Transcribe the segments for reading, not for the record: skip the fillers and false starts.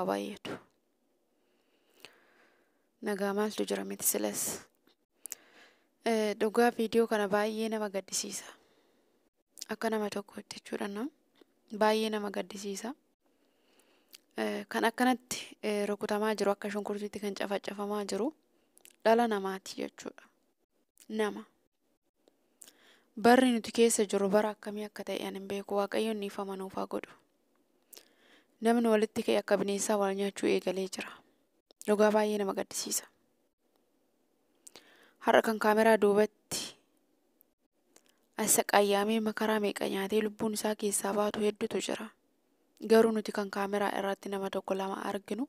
baay'eetu. Nagaa maaltu jira miti silas. Dhugaa viidiyoo kana baay'ee nama gaddisiisa. Akka nama tokkotti jechuudha baay'ee nama gaddisiisa. Kan akkanatti rukutamaa jiru akka shunkurtiitti kan cafacafamaa jiru dhala namaati jechuudha. Nama. Barri nuti keessa jiru bara akkamii akka ta'e ani hin beeku. Waaqayyoon ni ifama nuuf haa godhu. Namni walitti ka'e akka bineensaa wal nyaachuu eegalee jira. Dhugaa baay'ee nama gaddisiisa. Har'a kan kaameraa duubatti asa qayyaamee makaraa meeqa nyaatee lubbuun isaa keessaa baatu hedduutu jira. Garuu nuti kan kaameraa irratti nama tokko lama arginu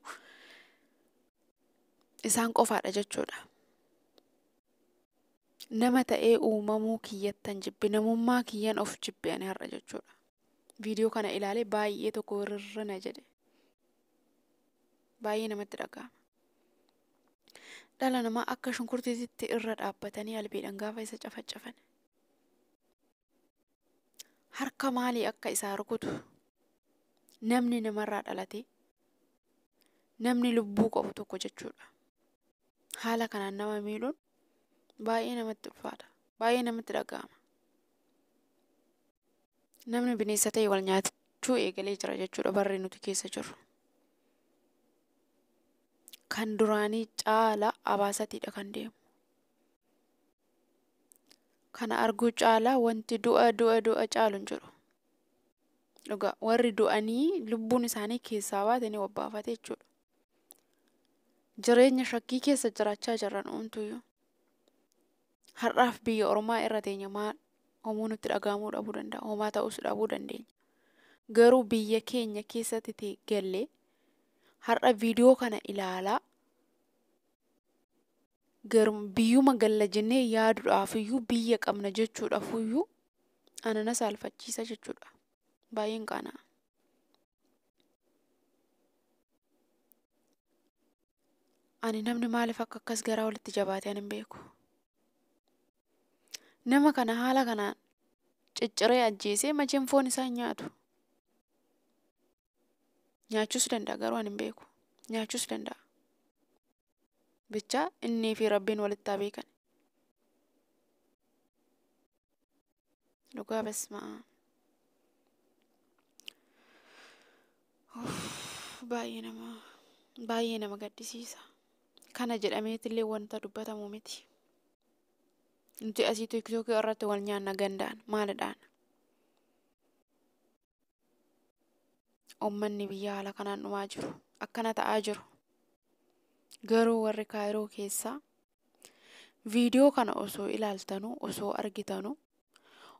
isaan qofaadha jechuudha. Nama ta'ee uumamuu kiyyattan jibbi namummaa kiyyan of jibbe ani har'a jechuudha. Viidiyoo kana ilaalee baay'ee tokko rirrina jedhe. Baay'ee namatti dhaga'ama. Dhala namaa akka shunkurtiitti irra dhaabbatanii albeedhaan gaafa isa cafacafan. Harka maalii akka isaa rukutu namni namarraa dhalate namni lubbuu qabu tokko jechuudha. Haala kanaan nama miidhuun baay'ee namatti ulfaata. Baay'ee namatti dhaga'ama. Namni bineensa ta'e wal nyaachuu eegalee jira jechuudha barri nuti keessa jirru. Kan duraanii caala abaasatiidha kan deemu. Kana arguu caala wanti du'a caalu hin jiru. Dhugaa warri du'anii lubbuun isaanii keessaa baatanii wabbaafate jechuudha. Jireenya shakkii keessa jiraachaa jiran uumtuyyuu. Har'aaf biyya ormaa irra teenya maal homuu nutti dhagahamuu dhabuu danda'a. Homaa ta'us dhabuu dandeenya. Garuu biyya keenya keessatti gallee har'a viidiyoo kana ilaalaa garuu biyyuma galla jennee yaaduudhaafiyyuu biyya qabna jechuudhaafiyyuu anana saalfachiisa jechuudha. Baay'een qaana'a. Ani namni maaliif akka akkas garaa walitti jabaate ani hin beeku. Nama kana haala kanaan cicciree ajjeesee macheen foon isaa hin nyaatu. Nyaachuus danda'a garuu ani hin beeku. Nyaachuus danda'a. Bichaa innii fi rabbiin walitti haa beekan. Dhugaa basmaa. Baay'ee nama gaddisiisa. Kana jedhameetillee wanta dubbatamu miti. Nuti asii TikTok irratti wal nyaanna gandaan maalidhaan? Uummanni biyya haala kanaan dhumaa jiru. Akkana ta'aa jiru. Garuu warri Kaayiroo keessaa viidiyoo kana osoo ilaaltanuu, osoo argitanuu,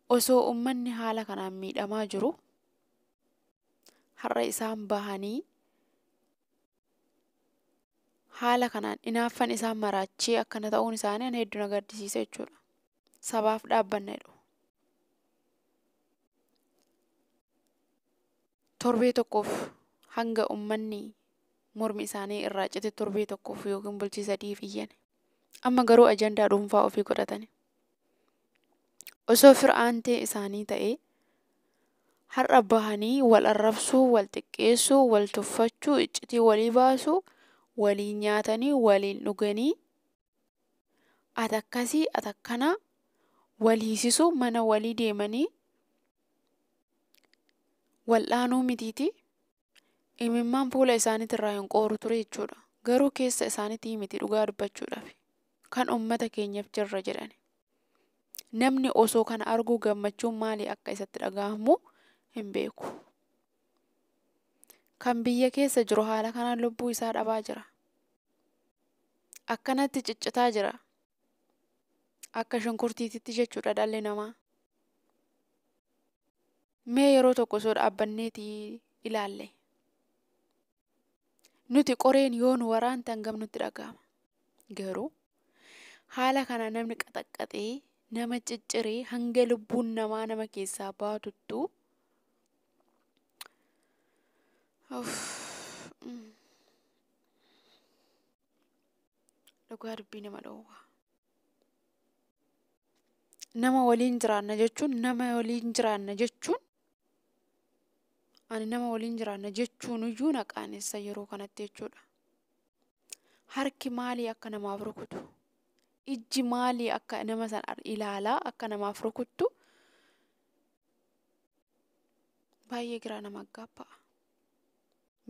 osoo uummanni haala kanaan miidhamaa jiru, har'a isaan bahanii haala kanaan inaaffan isaan maraachee akkana ta'uun isaanii ani hedduu na gaddisiisa jechuudha. Sabaaf dhaabbanna jedhu. Torbee tokkoof hanga uummanni mormi isaanii irraa cite torbee tokkoof yookiin bultii sadiif iyyan. Amma garuu ajandaa dhuunfaa ofii godhatani. Osoo fir'aantee isaanii ta'ee har'a bahanii wal arrabsuu, wal xiqqeessuu, wal tuffachuu, iccitii walii baasuu, waliin nyaatanii, waliin dhuganii atakkasii atakkanaa wal hiisisuu mana walii deemanii wal'aanuu mitiiti. Imimmaan fuula isaaniitirraa hin qooru ture jechuudha. Garuu keessa isaaniitii miti dhugaa dubbachuudhaaf kan uummata keenyaaf jirra jedhani. Namni osoo kana arguu gammachuun maalii akka isatti dhagahamu hin beeku. Kan biyya keessa jiru haala kanaan lubbuu isaa dhabaa jira. Akkanatti ciccitaa jira. Akka shunkurtiititti jechuudha dhalli namaa. Mee yeroo tokko osoo dhaabbanneetii ilaalle. Nuti qoreen yoo nu waraante hangam nutti dhagahama. Garuu haala kana namni qaxaqqaxee nama cicciree hanga lubbuun namaa nama keessaa baatuttu dhugaa dubbii nama dhowwa. Nama waliin jiraanna jechuun ani nama waliin jiraanna jechuun iyyuu na qaanessa yeroo kanatti jechuudha. Harki maalii akka namaaf rukutu? Ijji maalii akka nama sana ilaalaa akka namaaf rukuttu? Baay'ee giraa nama gabbaa.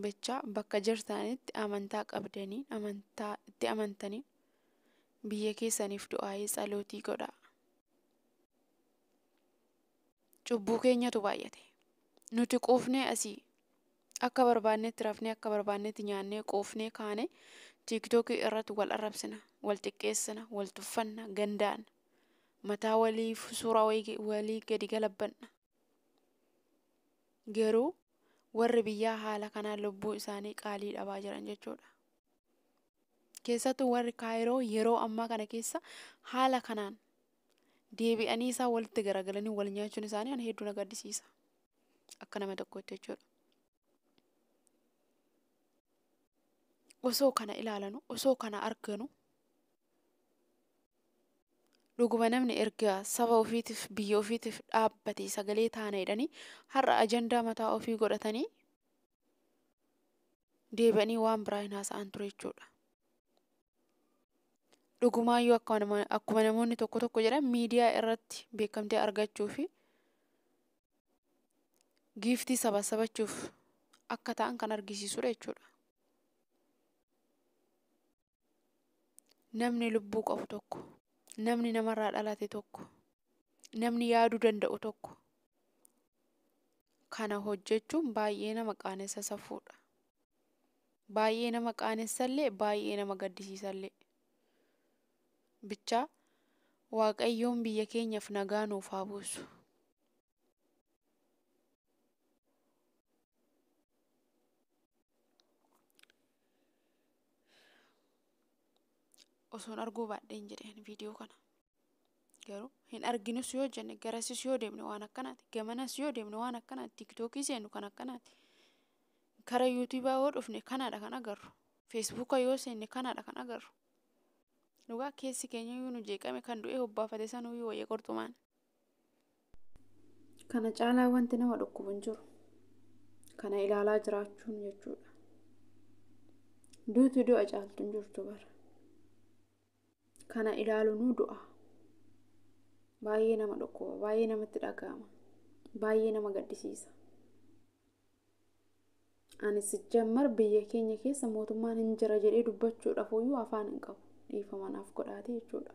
Bicha bakka jirtanitti amantaa qabdanii, amantaa itti amantanii biyya keessaniif du'aayee tsalootii godhaa. Cubbuu keenyatu baay'ate. Nuti quufnee asii akka barbaannetti rafnee akka barbaannetti nyaannee quufnee kaane TikTok irratti wal arrabsina, wal xiqqeessina, wal tuffanna, gandaan mataa waliif suuraa walii gadi galabbanna. Garuu warri biyyaa haala kanaan lubbuu isaanii qaalii dhabaa jiran jechuudha. Keessattuu warri Kaayiroo yeroo ammaa kana keessa haala kanaan deebi'anii isaa walitti garagalanii wal nyaachuun isaanii ana hedduu na gaddisiisa. Akka nama tokkotti jechuudha. Osoo kana ilaalanu, osoo kana arganu, dhuguma namni erga saba ofiitiif biyya ofiitiif dhaabbatee sagalee taana jedhanii har'a ajandaa mataa ofii godhatanii deebi'anii waan biraa hin haasa'an ture jechuudha. Dhugumaayyuu akkuma namoonni tokko tokko jedhan miidiyaa irratti beekamtee argachuu fi giiftii sabasabachuuf akka ta'an kan argisiisudha jechuudha. Namni lubbuu qabu tokko, namni namarraa dhalate tokko, namni yaaduu danda'u tokko kana hojjechuun baay'ee nama qaanessa safuudha. Baay'ee nama qaanessallee, baay'ee nama gaddisiisallee. Bicha Waaqayyoon biyya keenyaaf nagaa nuuf haa buusu. Osoon arguu baadheen jedheen viidiyoo kana. Garuu hin arginus yoo jenne garasis yoo deemne waan akkanaati. Gamanas yoo deemne waan akkanaati. TikTokii seenu kan akkanaati. Kara YouTubaa yoo dhufne kanaadha kan agarru. Feesbuuka yoo seenne kanaadha kan agarru. Dhugaa keessi keenya yoo nu jeeqame kan du'e hobbaafate sanuu yoo wayya qorxumaan. Kana caalaa wanti nama dhukkubu hin jiru. Kana ilaalaa jiraachuun jechuudha. Duutu du'a caaltu hin jirtu bara. Kana ilaaluun du'a. Baay'ee nama dhukkuba, baay'ee namatti dhaga'ama. Baay'ee nama gaddisiisa. Ani sijjammar biyya keenya keessa mootummaan hin jira jedhee dubbachuudhaaf iyyuu afaan hin qabu. Dhiifamanaaf godhaate jechuudha.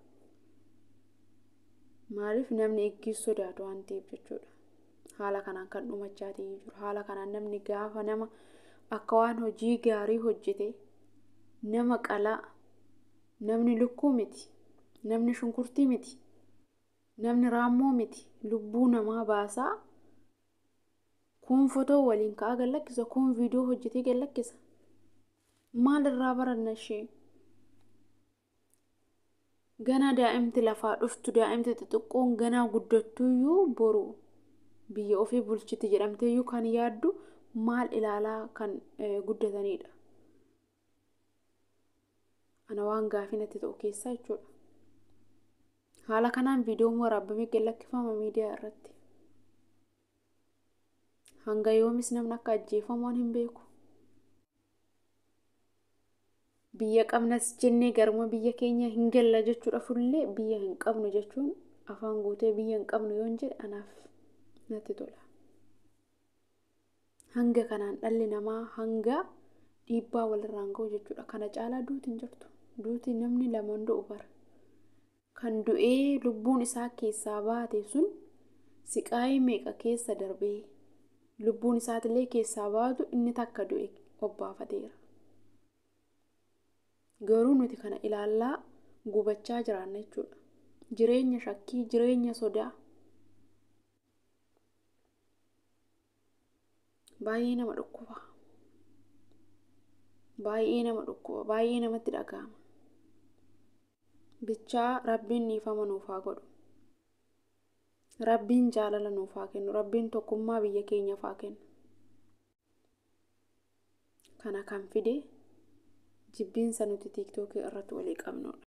Maaliif namni eeggiis sodaatu waan ta'eef jechuudha. Haala kanaan kan dhumachaatii jiru. Haala kanaan namni gaafa nama akka waan hojii gaarii hojjete nama qalaa, namni lukkuu miti, namni shunkurtii miti, namni raammoo miti, lubbuu namaa baasaa kun footoo waliin ka'aa gallakkisa, kun viidiyoo hojjetee gallakkisa. Maal irraa baranna ishee? Ganaa daa'imti lafaa dhuftu, daa'imti xixiqqoon ganaa guddattuyyuu boru biyya ofii bulchiti jedhamteeyyuu kan yaaddu maal ilaalaa kan guddatanidha. Ana waan gaafii natti ta'u keessaa jechuudha. Haala kanaan viidiyoon waraabamee gallakkifama miidiyaa irratti. Hanga yoomis namni akka ajjeefamuun hin beeku. Biyya qabnas jennee garuma biyya keenya hin galla jechuudhaaf illee biyya hin qabnu jechuun afaan guutee biyya hin qabnu yoon jedhe anaaf natti tola. Hanga kanaan dhalli namaa hanga dhiibbaa walirraan ga'u jechuudha. Kana caalaa duuti hin jirtu. Duuti namni lama du'u bara. Kan du'ee lubbuun isaa keessaa baate sun siqaayii meeqa keessa darbee lubbuun isaatillee keessaa baatu inni takka du'e obbaafateera. Garuu nuti kana ilaallaa gubachaa jiraanna jechuudha. Jireenya shakkii, jireenya sodaa. Baay'ee nama dhukkuba. Baay'ee nama dhukkuba. Baay'ee namatti dhaga'ama. Bichaa Rabbiin dhiifama nuuf haa godhu. Rabbiin jaalala nuuf haa kennu. Rabbiin tokkummaa biyya keenyaaf haa kennu. Kana kan fide jibbiinsa nuti TikTok irratti walii qabnudha.